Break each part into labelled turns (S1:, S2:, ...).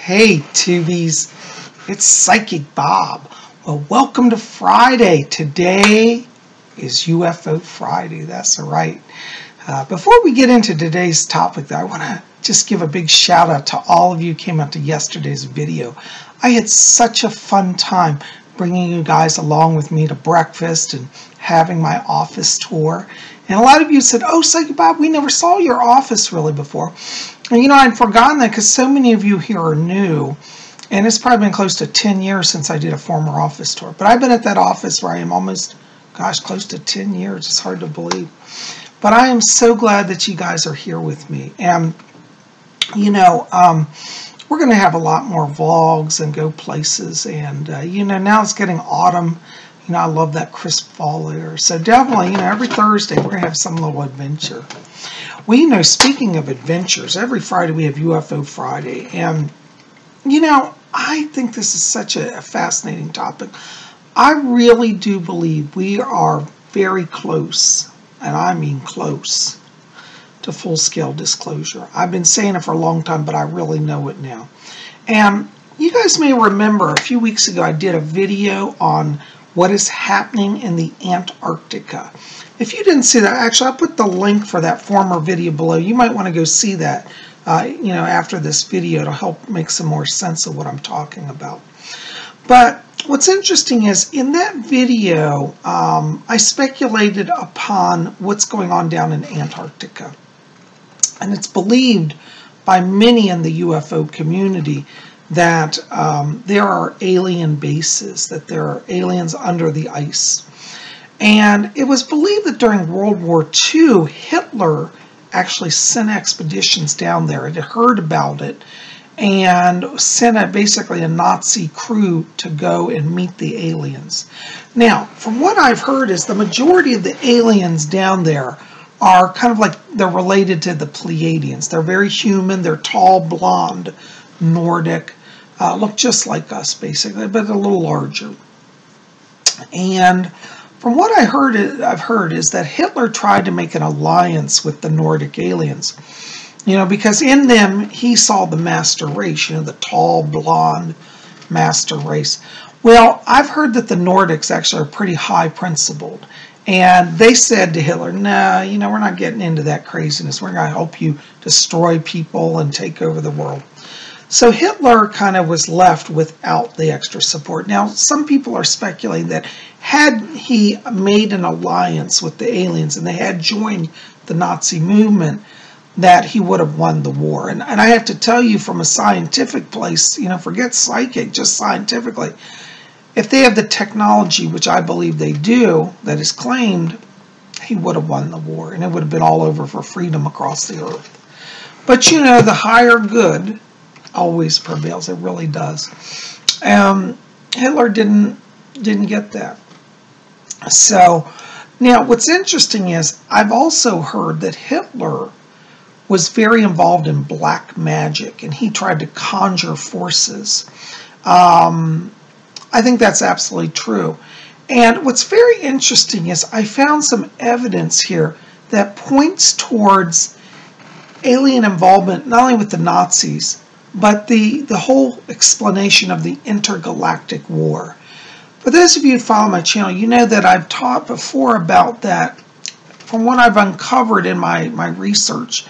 S1: Hey Tubies, it's Psychic Bob. Well, welcome to Friday. Today is UFO Friday, that's right. Before we get into today's topic, though, I want to just give a big shout out to all of you who came out to yesterday's video. I had such a fun time bringing you guys along with me to breakfast and having my office tour. And a lot of you said, oh, Psychic Bob, we never saw your office really before. And you know, I'd forgotten that because so many of you here are new. And it's probably been close to 10 years since I did a former office tour. But I've been at that office where I am almost, gosh, close to 10 years. It's hard to believe. But I am so glad that you guys are here with me. And, you know, we're going to have a lot more vlogs and go places. And, you know, now it's getting autumn. You know, I love that crisp fall air. So definitely, you know, every Thursday we're going to have some little adventure. Well, you know, speaking of adventures, every Friday we have UFO Friday. And, you know, I think this is such a fascinating topic. I really do believe we are very close, and I mean close, to full-scale disclosure. I've been saying it for a long time, but I really know it now. And you guys may remember a few weeks ago I did a video on what is happening in the Antarctica. If you didn't see that, actually, I'll put the link for that former video below. You might want to go see that, you know, after this video to help make some more sense of what I'm talking about. But what's interesting is in that video, I speculated upon what's going on down in Antarctica. And it's believed by many in the UFO community that there are alien bases, that there are aliens under the ice. And it was believed that during World War II, Hitler actually sent expeditions down there. It had heard about it and sent basically a Nazi crew to go and meet the aliens. Now, from what I've heard is the majority of the aliens down there are kind of like they're related to the Pleiadians. They're very human. They're tall, blonde, Nordic, look just like us basically, but a little larger. And from what I've heard is that Hitler tried to make an alliance with the Nordic aliens, you know, because in them he saw the master race, you know, the tall, blonde master race. Well, I've heard that the Nordics actually are pretty high principled, and they said to Hitler, no, you know, we're not getting into that craziness. We're going to help you destroy people and take over the world. So Hitler kind of was left without the extra support. Now, some people are speculating that had he made an alliance with the aliens and they had joined the Nazi movement, that he would have won the war. And I have to tell you from a scientific place, you know, forget psychic, just scientifically, if they have the technology, which I believe they do, that is claimed, he would have won the war. And it would have been all over for freedom across the earth. But, you know, the higher good always prevails. It really does. Hitler didn't get that. So now what's interesting is I've also heard that Hitler was very involved in black magic and he tried to conjure forces. I think that's absolutely true. And what's very interesting is I found some evidence here that points towards alien involvement not only with the Nazis, but the whole explanation of the intergalactic war. For those of you who follow my channel, you know that I've taught before about that. From what I've uncovered in my research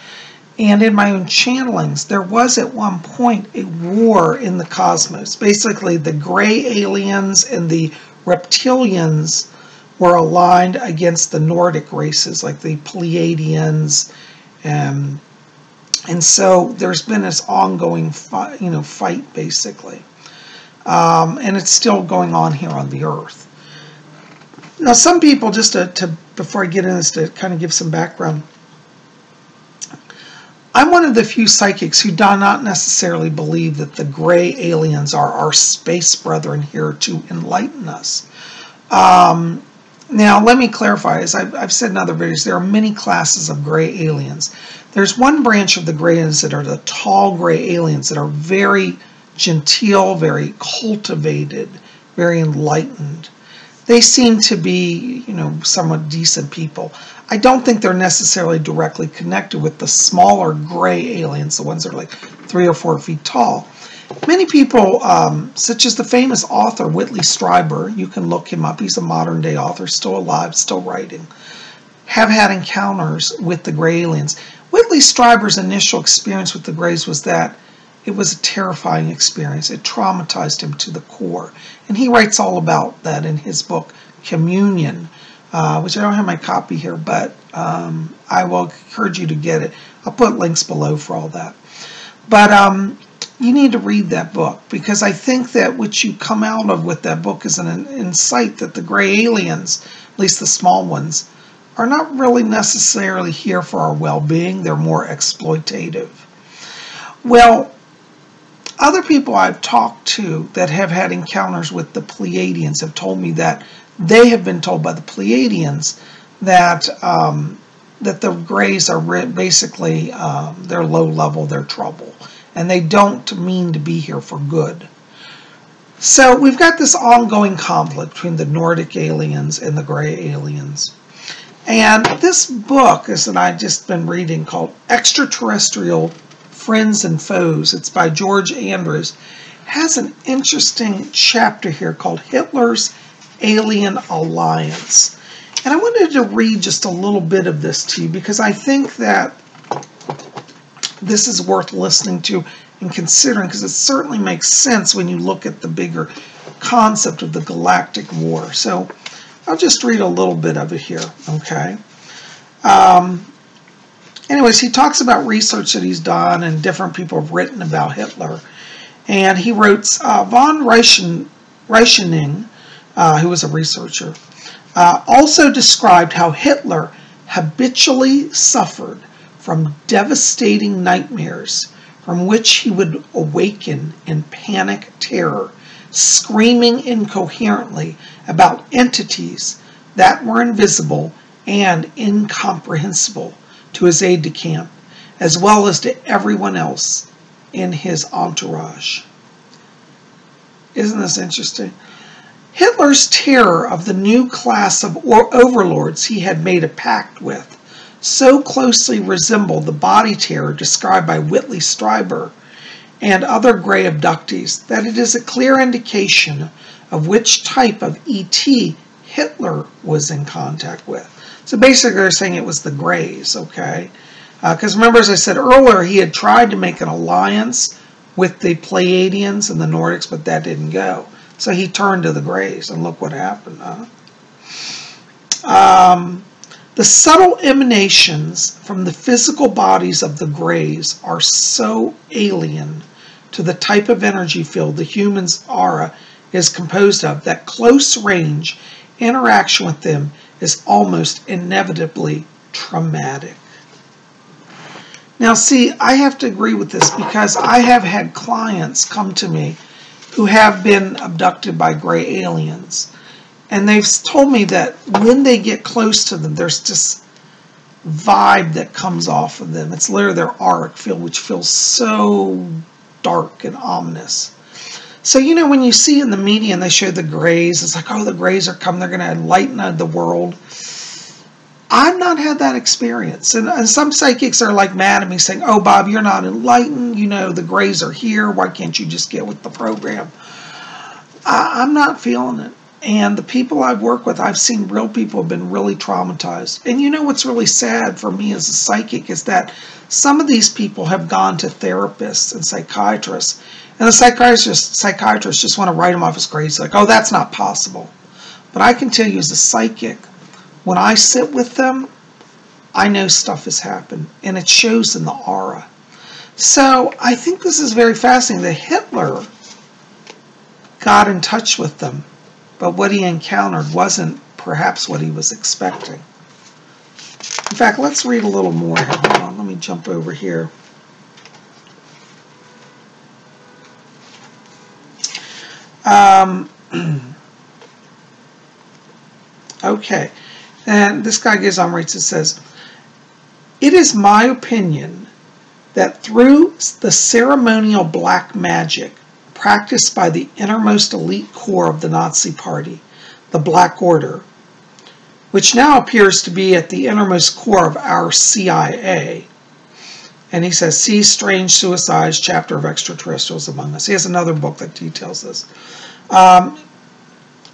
S1: and in my own channelings, there was at one point a war in the cosmos. Basically, the gray aliens and the reptilians were aligned against the Nordic races, like the Pleiadians, and so there's been this ongoing fight, basically. And it's still going on here on the Earth. Now, some people, just before I get into this, to kind of give some background, I'm one of the few psychics who do not necessarily believe that the gray aliens are our space brethren here to enlighten us. Now, let me clarify, as I've said in other videos, there are many classes of gray aliens. There's one branch of the gray aliens that are the tall gray aliens that are very genteel, very cultivated, very enlightened. They seem to be, you know, somewhat decent people. I don't think they're necessarily directly connected with the smaller gray aliens, the ones that are like 3 or 4 feet tall. Many people, such as the famous author Whitley Strieber, you can look him up, he's a modern day author, still alive, still writing, have had encounters with the gray aliens. Whitley Strieber's initial experience with the grays was that it was a terrifying experience. It traumatized him to the core. And he writes all about that in his book, Communion, which I don't have my copy here, but I will encourage you to get it. I'll put links below for all that. But you need to read that book, because I think that what you come out of with that book is an insight that the gray aliens, at least the small ones, are not really necessarily here for our well-being. They're more exploitative. Well, other people I've talked to that have had encounters with the Pleiadians have told me that they have been told by the Pleiadians that that the grays are basically they're low level, they're trouble, and they don't mean to be here for good. So we've got this ongoing conflict between the Nordic aliens and the gray aliens. And this book is that I've just been reading, called Extraterrestrial Friends and Foes. It's by George Andrews. Has an interesting chapter here called Hitler's Alien Alliance. And I wanted to read just a little bit of this to you, because I think that this is worth listening to and considering, because it certainly makes sense when you look at the bigger concept of the galactic war. So I'll just read a little bit of it here, okay? Anyways, he talks about research that he's done, and different people have written about Hitler. And he wrote, von Reichening, who was a researcher, also described how Hitler habitually suffered from devastating nightmares from which he would awaken in panic terror, screaming incoherently about entities that were invisible and incomprehensible to his aide-de-camp, as well as to everyone else in his entourage. Isn't this interesting? Hitler's terror of the new class of overlords he had made a pact with so closely resembled the body terror described by Whitley Strieber and other gray abductees that it is a clear indication of which type of ET Hitler was in contact with. So basically they're saying it was the grays, okay? Because remember, as I said earlier, he had tried to make an alliance with the Pleiadians and the Nordics, but that didn't go. So he turned to the grays, and look what happened. The subtle emanations from the physical bodies of the grays are so alien to the type of energy field the human's aura is composed of that close-range interaction with them is almost inevitably traumatic. Now see, I have to agree with this, because I have had clients come to me who have been abducted by gray aliens. And they've told me that when they get close to them, there's this vibe that comes off of them. It's literally their auric field, which feels so dark and ominous. So, you know, when you see in the media and they show the grays, it's like, oh, the grays are coming, they're going to enlighten the world. I've not had that experience. And some psychics are like mad at me saying, oh, Bob, you're not enlightened. You know, the grays are here. Why can't you just get with the program? I'm not feeling it. And the people I've worked with, I've seen real people have been really traumatized. And you know what's really sad for me as a psychic is that some of these people have gone to therapists and psychiatrists. And the psychiatrists just want to write them off as crazy. Like, oh, that's not possible. But I can tell you as a psychic, when I sit with them, I know stuff has happened. And it shows in the aura. So I think this is very fascinating that Hitler got in touch with them. But what he encountered wasn't perhaps what he was expecting. In fact, let's read a little more here. Hold on, let me jump over here. Okay, and this guy goes on, writes, it says, it is my opinion that through the ceremonial black magic practiced by the innermost elite core of the Nazi Party, the Black Order, which now appears to be at the innermost core of our CIA, And he says, see Strange Suicides, Chapter of Extraterrestrials Among Us. He has another book that details this.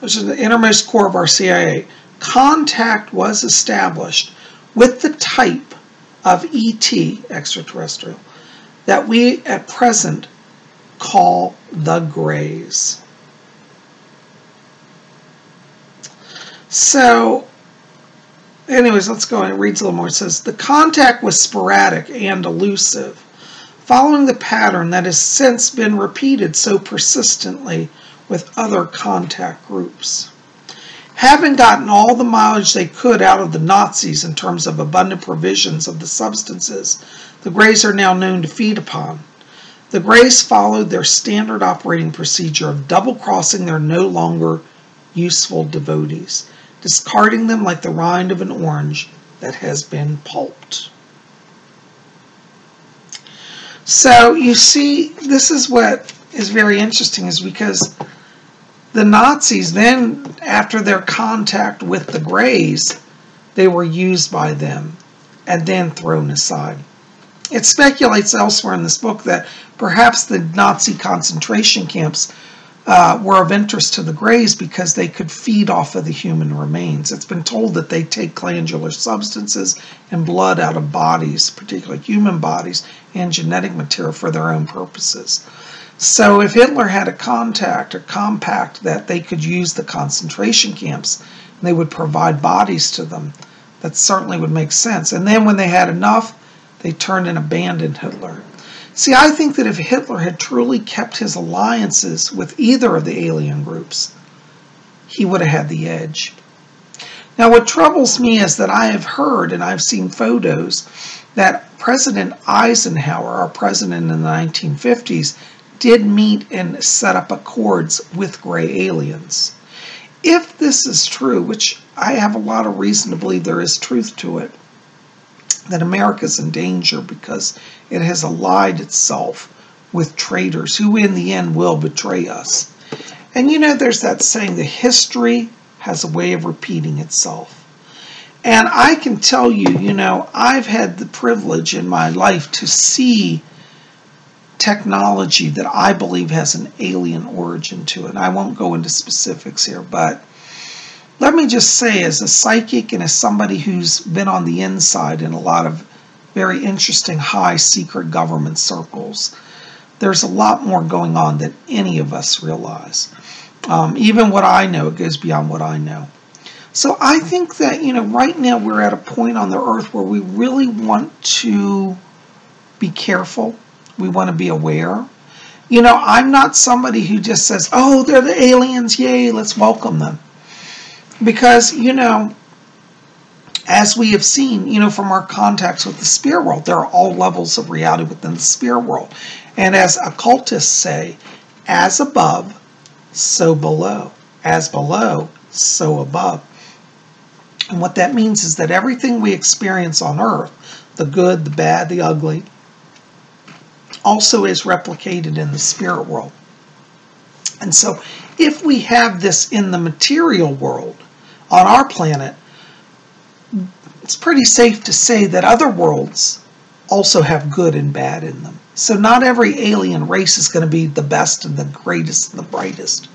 S1: Which is the innermost core of our CIA. Contact was established with the type of ET, extraterrestrial, that we at present call the Greys. So, anyways, let's go on. It reads a little more. It says, the contact was sporadic and elusive, following the pattern that has since been repeated so persistently with other contact groups. Having gotten all the mileage they could out of the Nazis in terms of abundant provisions of the substances the Greys are now known to feed upon, the Greys followed their standard operating procedure of double-crossing their no longer useful devotees, discarding them like the rind of an orange that has been pulped. So you see, this is what is very interesting, is because the Nazis then, after their contact with the Greys, they were used by them and then thrown aside. It speculates elsewhere in this book that perhaps the Nazi concentration camps were of interest to the Greys because they could feed off of the human remains. It's been told that they take glandular substances and blood out of bodies, particularly human bodies, and genetic material for their own purposes. So if Hitler had a compact that they could use the concentration camps, and they would provide bodies to them, that certainly would make sense. And then when they had enough, they turned and abandoned Hitler. See, I think that if Hitler had truly kept his alliances with either of the alien groups, he would have had the edge. Now, what troubles me is that I have heard, and I've seen photos, that President Eisenhower, our president in the 1950s, did meet and set up accords with gray aliens. If this is true, which I have a lot of reason to believe there is truth to it, that America's in danger because it has allied itself with traitors who in the end will betray us. And you know, there's that saying, that history has a way of repeating itself. And I can tell you, you know, I've had the privilege in my life to see technology that I believe has an alien origin to it. I won't go into specifics here, but let me just say, as a psychic and as somebody who's been on the inside in a lot of very interesting high secret government circles, there's a lot more going on than any of us realize. Even what I know, it goes beyond what I know. So I think that, you know, right now we're at a point on the earth where we really want to be careful. We want to be aware. You know, I'm not somebody who just says, oh, they're the aliens, yay, let's welcome them. Because, you know, as we have seen, you know, from our contacts with the spirit world, there are all levels of reality within the spirit world. And as occultists say, as above, so below. As below, so above. And what that means is that everything we experience on earth, the good, the bad, the ugly, also is replicated in the spirit world. And so if we have this in the material world on our planet, it's pretty safe to say that other worlds also have good and bad in them. So not every alien race is going to be the best and the greatest and the brightest.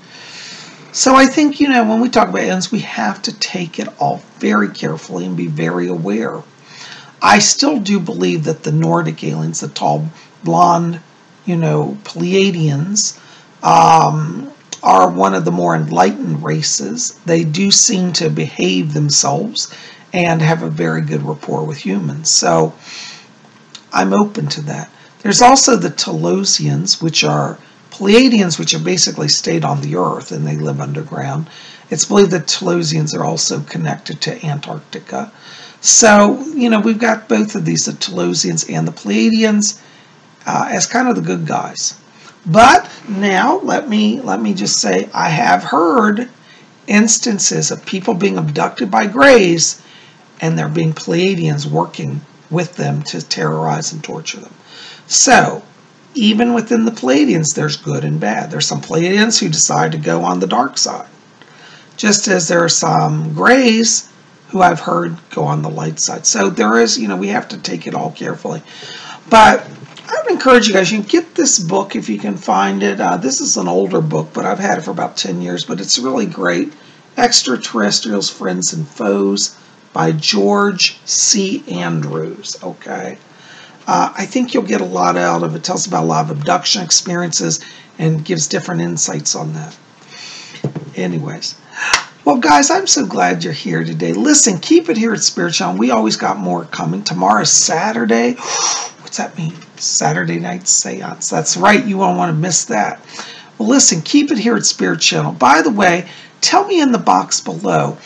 S1: So I think, you know, when we talk about aliens, we have to take it all very carefully and be very aware. I still do believe that the Nordic aliens, the tall, blonde, you know, Pleiadians, are one of the more enlightened races. They do seem to behave themselves and have a very good rapport with humans. So I'm open to that. There's also the Telosians, which are Pleiadians, which have basically stayed on the earth and they live underground. It's believed that Telosians are also connected to Antarctica. So, you know, we've got both of these, the Telosians and the Pleiadians, as kind of the good guys. But now, let me just say, I have heard instances of people being abducted by Greys, and there being Pleiadians working with them to terrorize and torture them. So, even within the Pleiadians, there's good and bad. There's some Pleiadians who decide to go on the dark side, just as there are some Greys who I've heard go on the light side. So there is, you know, we have to take it all carefully. But I would encourage you guys, you can get this book if you can find it. This is an older book, but I've had it for about 10 years, but it's really great. Extraterrestrials, Friends and Foes by George C. Andrews. Okay. I think you'll get a lot out of it. It tells about a lot of abduction experiences and gives different insights on that. Anyways. Well, guys, I'm so glad you're here today. Listen, keep it here at Spirit Channel. We always got more coming. Tomorrow's Saturday. What's that mean? Saturday night seance. That's right. You won't want to miss that. Well, listen, keep it here at Spirit Channel. By the way, tell me in the box below,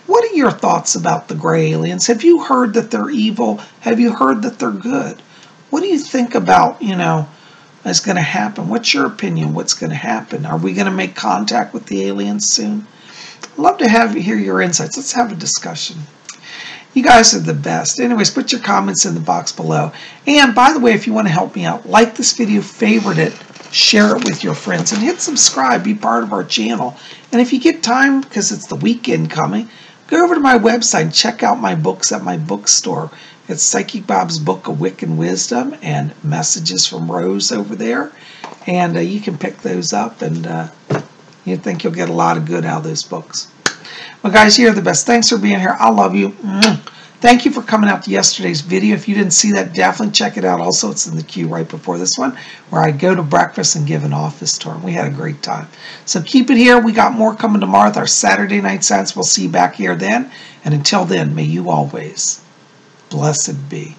S1: what are your thoughts about the gray aliens? Have you heard that they're evil? Have you heard that they're good? What do you think about, is going to happen? What's your opinion? What's going to happen? Are we going to make contact with the aliens soon? I'd love to hear your insights. Let's have a discussion. You guys are the best. Anyways, put your comments in the box below. And by the way, if you want to help me out, like this video, favorite it, share it with your friends, and hit subscribe. Be part of our channel. And if you get time, because it's the weekend coming, go over to my website and check out my books at my bookstore. It's Psychic Bob's Book of Wiccan Wisdom and Messages from Rose over there. And you can pick those up, and you think you'll get a lot of good out of those books. Well, guys, you're the best. Thanks for being here. I love you. Thank you for coming out to yesterday's video. If you didn't see that, definitely check it out. Also, it's in the queue right before this one, where I go to breakfast and give an office tour. We had a great time. So keep it here. We got more coming tomorrow with our Saturday night seance. We'll see you back here then. And until then, may you always blessed be.